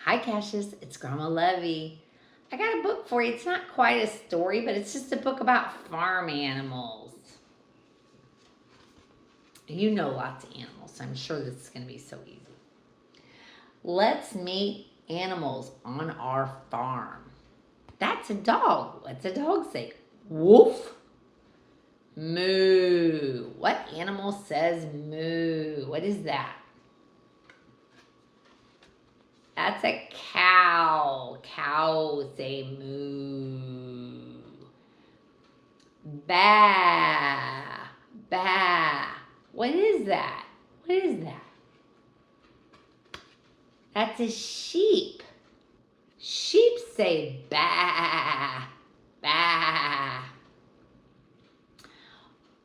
Hi, Cassius. It's Grandma Levy. I got a book for you. It's not quite a story, but it's just a book about farm animals. You know lots of animals, so I'm sure this is going to be so easy. Let's meet animals on our farm. That's a dog. What's a dog say? Woof. Moo. What animal says moo? What is that? That's a cow. Cows say moo. Ba. Ba. What is that? What is that? That's a sheep. Sheep say ba. Ba.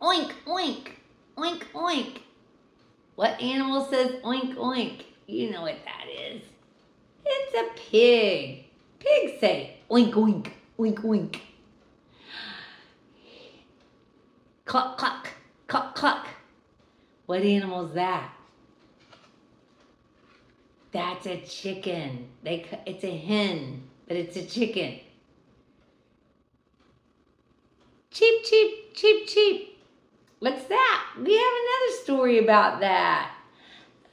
Oink, oink. Oink, oink. What animal says oink, oink? You know what that is. It's a pig. Pigs say oink, oink, oink, oink. Cluck, cluck, cluck, cluck. What animal's that? That's a chicken. It's a hen, but it's a chicken. Cheep, cheep, cheep, cheep. What's that? We have another story about that.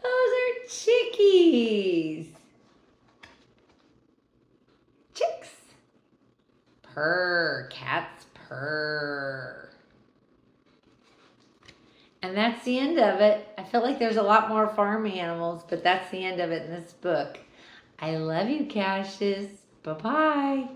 Those are chickies. Chicks. Purr. Cats purr. And that's the end of it. I feel like there's a lot more farm animals, but that's the end of it in this book. I love you, Cassius. Bye-bye.